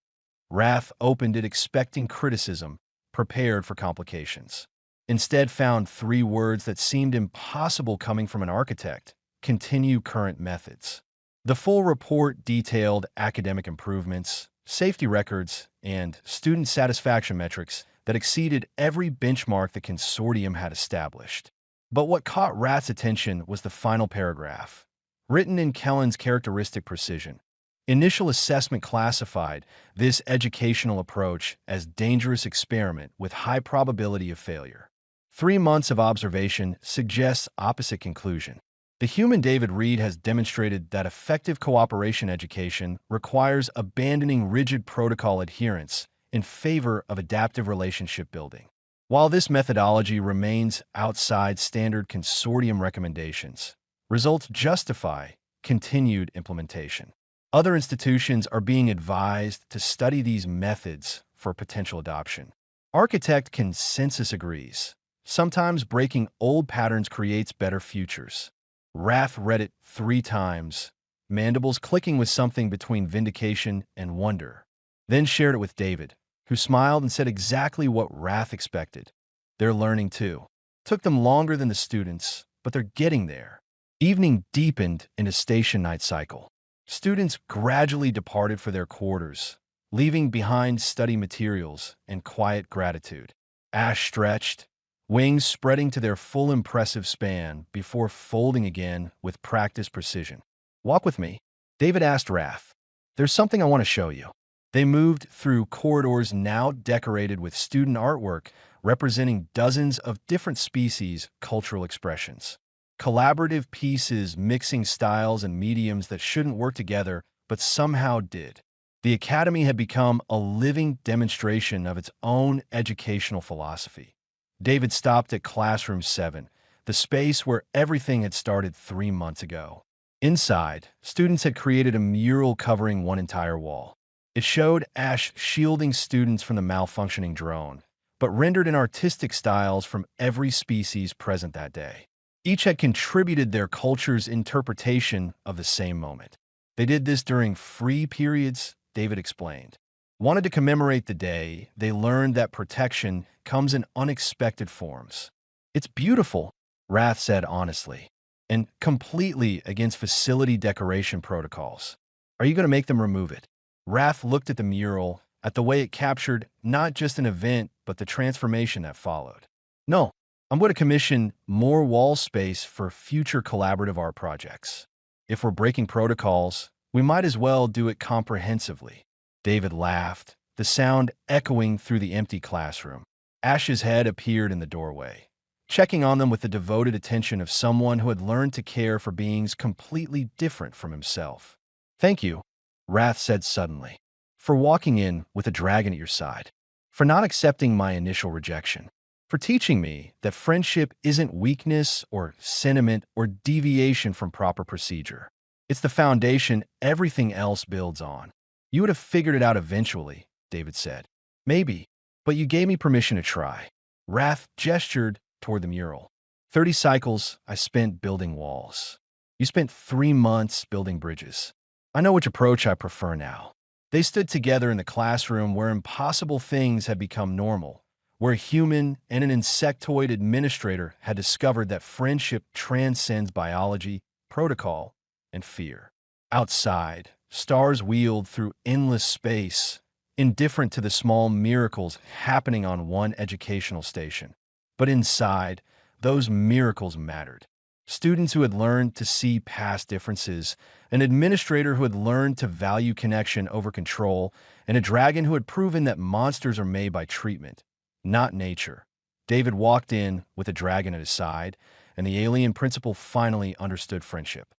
Rath opened it expecting criticism, prepared for complications. Instead found 3 words that seemed impossible coming from an architect: continue current methods. The full report detailed academic improvements, safety records, and student satisfaction metrics that exceeded every benchmark the consortium had established. But what caught Rath's attention was the final paragraph, written in Kellen's characteristic precision. Initial assessment classified this educational approach as dangerous experiment with high probability of failure. 3 months of observation suggests opposite conclusion. The human David Reed has demonstrated that effective cooperation education requires abandoning rigid protocol adherence in favor of adaptive relationship building. While this methodology remains outside standard consortium recommendations, results justify continued implementation. Other institutions are being advised to study these methods for potential adoption. Architect consensus agrees. Sometimes breaking old patterns creates better futures. Rath read it 3 times, mandibles clicking with something between vindication and wonder. Then shared it with David, who smiled and said exactly what Rath expected. They're learning too. Took them longer than the students, but they're getting there. Evening deepened into station night cycle. Students gradually departed for their quarters, leaving behind study materials and quiet gratitude. Ash stretched, wings spreading to their full impressive span before folding again with practiced precision. "Walk with me," David asked Rath. "There's something I want to show you." They moved through corridors now decorated with student artwork representing dozens of different species' cultural expressions. Collaborative pieces mixing styles and mediums that shouldn't work together but somehow did. The Academy had become a living demonstration of its own educational philosophy. David stopped at Classroom 7, the space where everything had started 3 months ago. Inside, students had created a mural covering one entire wall. It showed Ash shielding students from the malfunctioning drone, but rendered in artistic styles from every species present that day. Each had contributed their culture's interpretation of the same moment. They did this during free periods, David explained. Wanted to commemorate the day they learned that protection comes in unexpected forms. "It's beautiful," Rath said honestly, "and completely against facility decoration protocols. Are you going to make them remove it?" Rath looked at the mural, at the way it captured not just an event, but the transformation that followed. "No, I'm going to commission more wall space for future collaborative art projects. If we're breaking protocols, we might as well do it comprehensively." David laughed, the sound echoing through the empty classroom. Ash's head appeared in the doorway, checking on them with the devoted attention of someone who had learned to care for beings completely different from himself. "Thank you," Rath said suddenly, "for walking in with a dragon at your side, for not accepting my initial rejection, for teaching me that friendship isn't weakness or sentiment or deviation from proper procedure. It's the foundation everything else builds on. You would have figured it out eventually," David said. "Maybe, but you gave me permission to try." Rath gestured toward the mural. 30 cycles I spent building walls. You spent 3 months building bridges. I know which approach I prefer now." They stood together in the classroom where impossible things had become normal, where a human and an insectoid administrator had discovered that friendship transcends biology, protocol, and fear. Outside, stars wheeled through endless space, indifferent to the small miracles happening on one educational station. But inside, those miracles mattered. Students who had learned to see past differences, an administrator who had learned to value connection over control, and a dragon who had proven that monsters are made by treatment, not nature. David walked in with a dragon at his side, and the alien principal finally understood friendship.